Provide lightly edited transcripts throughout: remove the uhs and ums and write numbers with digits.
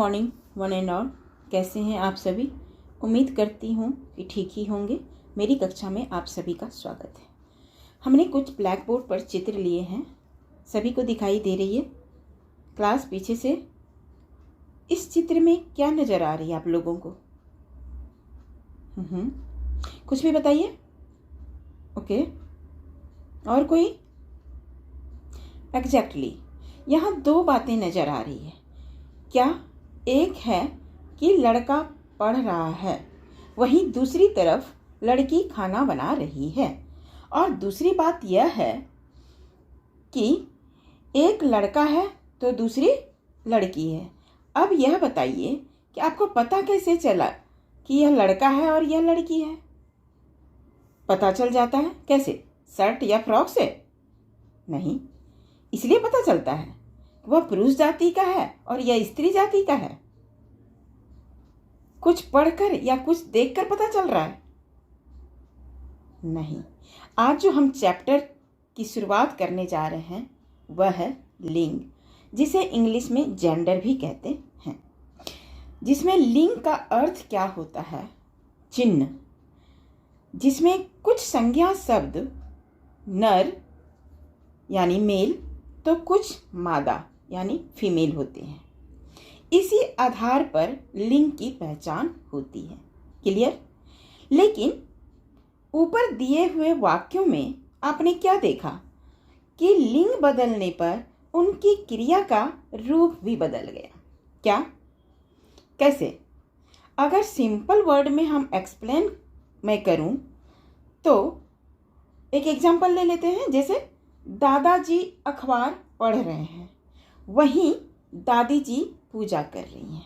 Morning one and all. कैसे हैं आप सभी? उम्मीद करती हूँ कि ठीक ही होंगे। मेरी कक्षा में आप सभी का स्वागत है। हमने कुछ ब्लैक बोर्ड पर चित्र लिए हैं, सभी को दिखाई दे रही है क्लास पीछे से। इस चित्र में क्या नज़र आ रही है आप लोगों को? कुछ भी बताइए। ओके, और कोई? एग्जैक्टली यहाँ दो बातें नज़र आ रही है। क्या? एक है कि लड़का पढ़ रहा है, वहीं दूसरी तरफ लड़की खाना बना रही है। और दूसरी बात यह है कि एक लड़का है तो दूसरी लड़की है। अब यह बताइए कि आपको पता कैसे चला कि यह लड़का है और यह लड़की है? पता चल जाता है कैसे? शर्ट या फ्रॉक से? नहीं, इसलिए पता चलता है वह पुरुष जाति का है और यह स्त्री जाति का है। कुछ पढ़कर या कुछ देखकर पता चल रहा है? नहीं। आज जो हम चैप्टर की शुरुआत करने जा रहे हैं वह है लिंग, जिसे इंग्लिश में जेंडर भी कहते हैं, जिसमें लिंग का अर्थ क्या होता है? चिन्ह, जिसमें कुछ संज्ञा शब्द नर यानी मेल तो कुछ मादा यानी फीमेल होते हैं। इसी आधार पर लिंग की पहचान होती है। क्लियर? लेकिन ऊपर दिए हुए वाक्यों में आपने क्या देखा कि लिंग बदलने पर उनकी क्रिया का रूप भी बदल गया। क्या? कैसे? अगर सिंपल वर्ड में हम एक्सप्लेन मैं करूं तो एक एग्जांपल ले लेते हैं। जैसे दादाजी अखबार पढ़ रहे हैं, वहीं दादी जी पूजा कर रही हैं।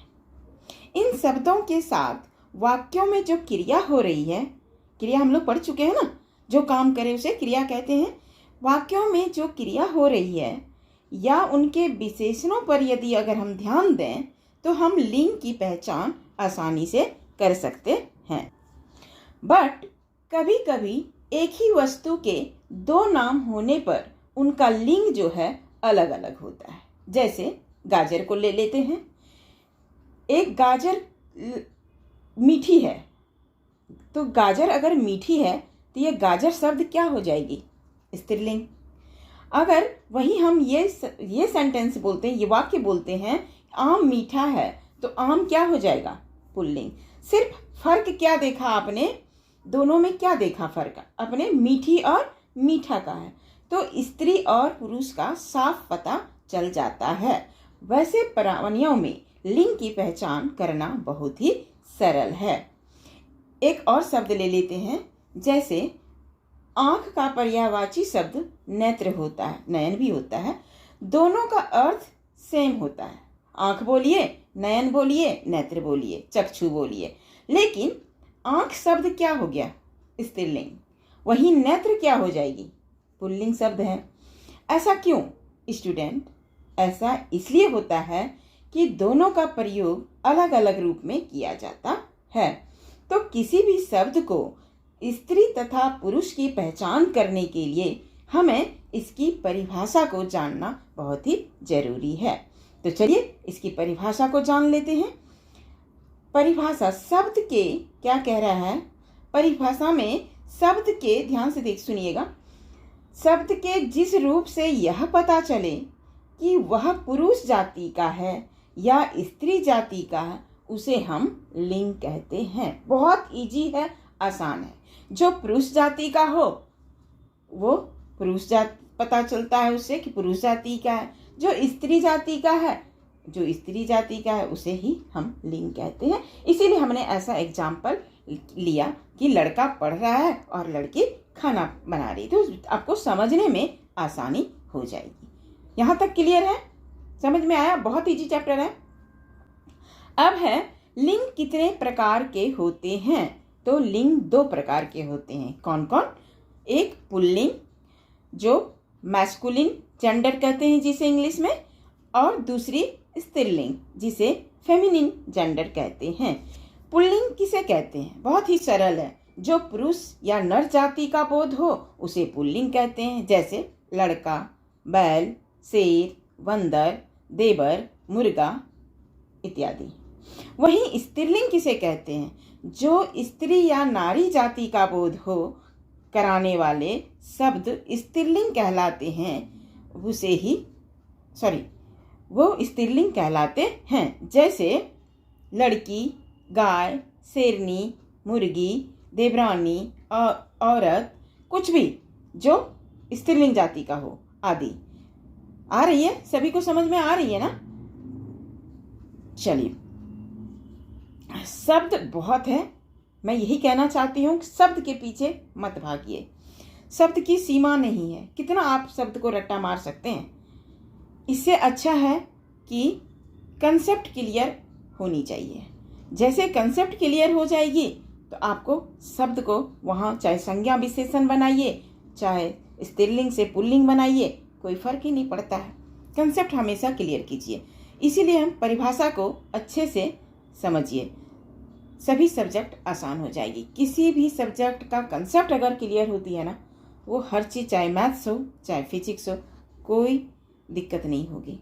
इन शब्दों के साथ वाक्यों में जो क्रिया हो रही है, क्रिया हम लोग पढ़ चुके हैं ना, जो काम करे उसे क्रिया कहते हैं। वाक्यों में जो क्रिया हो रही है या उनके विशेषणों पर यदि अगर हम ध्यान दें तो हम लिंग की पहचान आसानी से कर सकते हैं। बट कभी कभी एक ही वस्तु के दो नाम होने पर उनका लिंग जो है अलग अलग होता है। जैसे गाजर को ले लेते हैं। एक गाजर मीठी है, तो गाजर अगर मीठी है तो ये गाजर शब्द क्या हो जाएगी? स्त्रीलिंग। अगर वही हम ये सेंटेंस बोलते हैं, ये वाक्य बोलते हैं आम मीठा है, तो आम क्या हो जाएगा? पुल्लिंग। सिर्फ फर्क क्या देखा आपने? दोनों में क्या देखा फर्क? अपने मीठी और मीठा का है, तो स्त्री और पुरुष का साफ पता चल जाता है। वैसे प्राणियों में लिंग की पहचान करना बहुत ही सरल है। एक और शब्द ले लेते हैं। जैसे आंख का पर्यायवाची शब्द नेत्र होता है, नयन भी होता है। दोनों का अर्थ सेम होता है। आंख बोलिए, नयन बोलिए, नेत्र बोलिए, चक्षु बोलिए। लेकिन आंख शब्द क्या हो गया? स्त्रीलिंग। वहीं नेत्र क्या हो जाएगी? पुल्लिंग शब्द है। ऐसा क्यों स्टूडेंट? ऐसा इसलिए होता है कि दोनों का प्रयोग अलग अलग रूप में किया जाता है। तो किसी भी शब्द को स्त्री तथा पुरुष की पहचान करने के लिए हमें इसकी परिभाषा को जानना बहुत ही जरूरी है। तो चलिए इसकी परिभाषा को जान लेते हैं। परिभाषा शब्द के क्या कह रहा है? परिभाषा में शब्द के, ध्यान से सुनिएगा, शब्द के जिस रूप से यह पता चले कि वह पुरुष जाति का है या स्त्री जाति का है, उसे हम लिंग कहते हैं। बहुत इजी है, आसान है। जो पुरुष जाति का हो वो पुरुष जाति पता चलता है उससे कि पुरुष जाति का है। जो स्त्री जाति का है, जो स्त्री जाति का है, उसे ही हम लिंग कहते हैं। इसीलिए हमने ऐसा एग्जाम्पल लिया कि लड़का पढ़ रहा है और लड़की खाना बना रही, तो आपको समझने में आसानी हो जाएगी। यहाँ तक क्लियर है? समझ में आया? बहुत इजी चैप्टर है। अब है लिंग कितने प्रकार के होते हैं? तो लिंग दो प्रकार के होते हैं। कौन कौन? एक पुल्लिंग जो मैस्कुलिन जेंडर कहते हैं जिसे इंग्लिश में, और दूसरी स्त्रीलिंग जिसे फेमिनिन जेंडर कहते हैं। पुल्लिंग किसे कहते हैं? बहुत ही सरल है। जो पुरुष या नर जाति का बोध हो उसे पुल्लिंग कहते हैं। जैसे लड़का, बैल, शेर, बंदर, देवर, मुर्गा, इत्यादि। वहीं स्त्रीलिंग किसे कहते हैं? जो स्त्री या नारी जाति का बोध हो कराने वाले शब्द स्त्रीलिंग कहलाते हैं, वो स्त्रीलिंग कहलाते हैं। जैसे लड़की, गाय, शेरनी, मुर्गी, देवरानी, औरत, कुछ भी जो स्त्रीलिंग जाति का हो आदि। आ रही है? सभी को समझ में आ रही है ना? चलिए, शब्द बहुत है। मैं यही कहना चाहती हूँ, शब्द के पीछे मत भागिए। शब्द की सीमा नहीं है, कितना आप शब्द को रट्टा मार सकते हैं। इससे अच्छा है कि कंसेप्ट क्लियर होनी चाहिए। जैसे कंसेप्ट क्लियर हो जाएगी तो आपको शब्द को वहाँ चाहे संज्ञा विशेषण बनाइए, चाहे स्त्रीलिंग से पुल्लिंग बनाइए, कोई फर्क ही नहीं पड़ता है। कंसेप्ट हमेशा क्लियर कीजिए। इसीलिए हम परिभाषा को अच्छे से समझिए, सभी सब्जेक्ट आसान हो जाएगी। किसी भी सब्जेक्ट का कंसेप्ट अगर क्लियर होती है ना, वो हर चीज़, चाहे मैथ्स हो चाहे फिजिक्स हो, कोई दिक्कत नहीं होगी।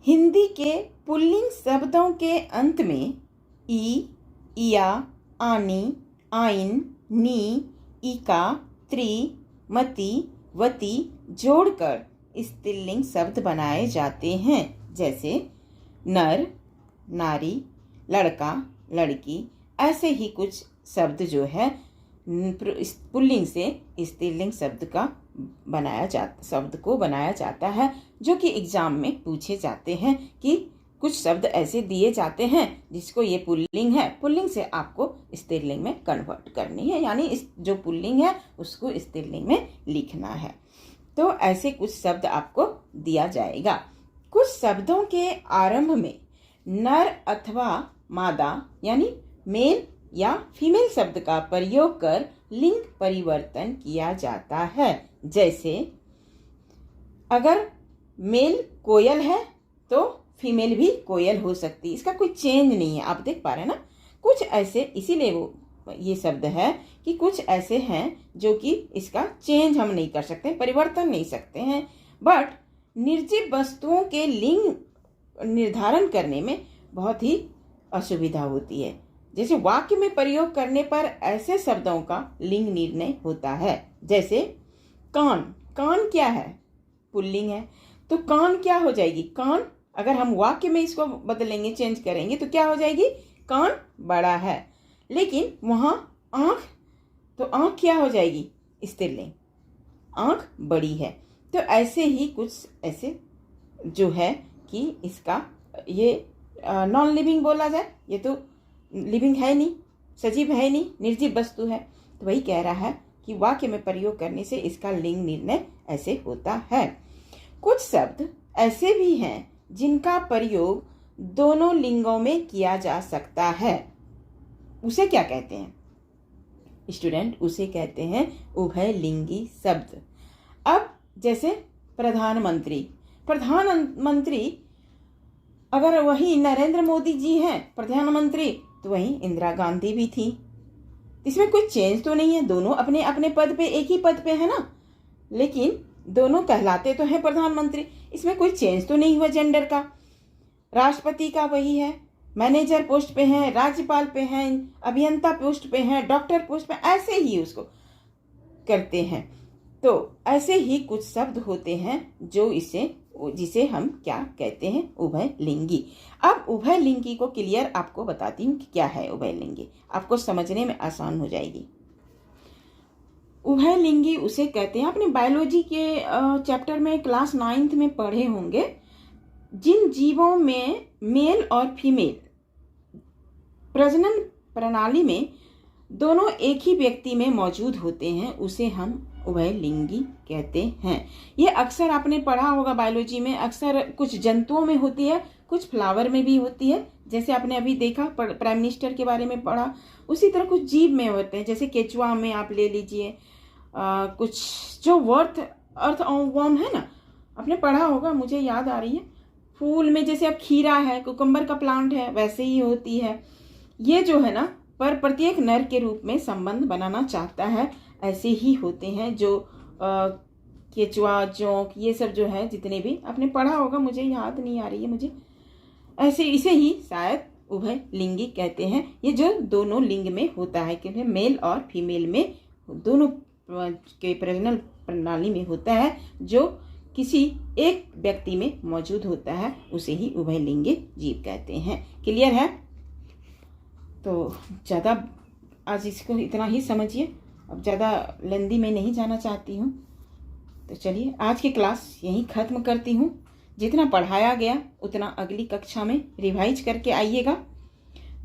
हिंदी के पुल्लिंग शब्दों के अंत में ई, इया, आनी, आइन, नी, इका, त्रि, मति, वति जोड़कर स्त्रीलिंग शब्द बनाए जाते हैं। जैसे नर, नारी, लड़का, लड़की, ऐसे ही कुछ शब्द जो है पुल्लिंग से स्त्रीलिंग शब्द को बनाया जाता है, जो कि एग्जाम में पूछे जाते हैं कि कुछ शब्द ऐसे दिए जाते हैं जिसको ये पुल्लिंग है, पुल्लिंग से आपको स्त्रीलिंग में कन्वर्ट करनी है, यानी इस जो पुल्लिंग है उसको स्त्रीलिंग में लिखना है। तो ऐसे कुछ शब्द आपको दिया जाएगा। कुछ शब्दों के आरंभ में नर अथवा मादा यानी मेल या फीमेल शब्द का प्रयोग कर लिंग परिवर्तन किया जाता है। जैसे अगर मेल कोयल है तो फीमेल भी कोयल हो सकती है, इसका कोई चेंज नहीं है। आप देख पा रहे हैं ना, कुछ ऐसे, इसीलिए वो ये शब्द है कि कुछ ऐसे हैं जो कि इसका चेंज हम नहीं कर सकते, परिवर्तन नहीं सकते हैं। बट निर्जीव वस्तुओं के लिंग निर्धारण करने में बहुत ही असुविधा होती है। जैसे वाक्य में प्रयोग करने पर ऐसे शब्दों का लिंग निर्णय होता है। जैसे कान, कान क्या है? पुल्लिंग है, तो कान क्या हो जाएगी? कान, अगर हम वाक्य में इसको बदलेंगे, चेंज करेंगे तो क्या हो जाएगी? कान बड़ा है। लेकिन वहाँ आँख, तो आँख क्या हो जाएगी? स्त्रीलिंग, आँख बड़ी है। तो ऐसे ही कुछ ऐसे जो है कि इसका ये नॉन लिविंग बोला जाए, ये तो लिविंग है नहीं, सजीव है नहीं, निर्जीव वस्तु है। तो वही कह रहा है कि वाक्य में प्रयोग करने से इसका लिंग निर्णय ऐसे होता है। कुछ शब्द ऐसे भी हैं जिनका प्रयोग दोनों लिंगों में किया जा सकता है। उसे क्या कहते हैं स्टूडेंट? उसे कहते हैं उभयलिंगी शब्द। अब जैसे प्रधानमंत्री, प्रधानमंत्री अगर वही नरेंद्र मोदी जी हैं प्रधानमंत्री, तो वहीं इंदिरा गांधी भी थी। इसमें कोई चेंज तो नहीं है, दोनों अपने अपने पद पे, एक ही पद पे है ना, लेकिन दोनों कहलाते तो हैं प्रधानमंत्री। इसमें कोई चेंज तो नहीं हुआ जेंडर का। राष्ट्रपति का वही है, मैनेजर पोस्ट पे हैं, राज्यपाल पे हैं, अभियंता पोस्ट पे हैं, डॉक्टर पोस्ट पे, ऐसे ही उसको करते हैं। तो ऐसे ही कुछ शब्द होते हैं जो जिसे हम क्या कहते हैं? उभयलिंगी। अब उभयलिंगी को क्लियर आपको बताती हूँ कि क्या है उभयलिंगी, आपको समझने में आसान हो जाएगी। उभयलिंगी उसे कहते हैं, आपने बायोलॉजी के चैप्टर में क्लास 9th में पढ़े होंगे, जिन जीवों में मेल और फीमेल प्रजनन प्रणाली में दोनों एक ही व्यक्ति में मौजूद होते हैं, उसे हम उभयलिंगी कहते हैं। ये अक्सर आपने पढ़ा होगा बायोलॉजी में, अक्सर कुछ जंतुओं में होती है, कुछ फ्लावर में भी होती है। जैसे आपने अभी देखा प्राइम मिनिस्टर के बारे में पढ़ा, उसी तरह कुछ जीव में होते हैं। जैसे केचुआ में आप ले लीजिए, कुछ जो अर्थ वर्म है ना, आपने पढ़ा होगा, मुझे याद आ रही है। फूल में जैसे अब खीरा है, कुकुम्बर का प्लांट है, वैसे ही होती है। ये जो है ना, पर प्रत्येक नर के रूप में संबंध बनाना चाहता है। ऐसे ही होते हैं जो केचुआ, जोंक, ये सब जो है जितने भी आपने पढ़ा होगा, मुझे याद नहीं आ रही है मुझे। ऐसे इसे ही शायद उभय लिंगी कहते हैं। ये जो दोनों लिंग में होता है, क्योंकि मेल और फीमेल में दोनों के प्रजनन प्रणाली में होता है, जो किसी एक व्यक्ति में मौजूद होता है, उसे ही उभयलिंगी जीव कहते हैं। क्लियर है? तो ज़्यादा आज इसको इतना ही समझिए, अब ज़्यादा लेंदी में नहीं जाना चाहती हूँ। तो चलिए आज की क्लास यहीं ख़त्म करती हूँ। जितना पढ़ाया गया उतना अगली कक्षा में रिवाइज करके आइएगा।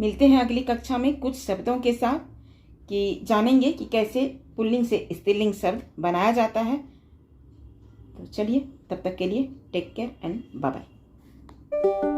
मिलते हैं अगली कक्षा में कुछ शब्दों के साथ, कि जानेंगे कि कैसे पुल्लिंग से स्त्रीलिंग शब्द बनाया जाता है। तो चलिए, तब तक के लिए take care and bye bye.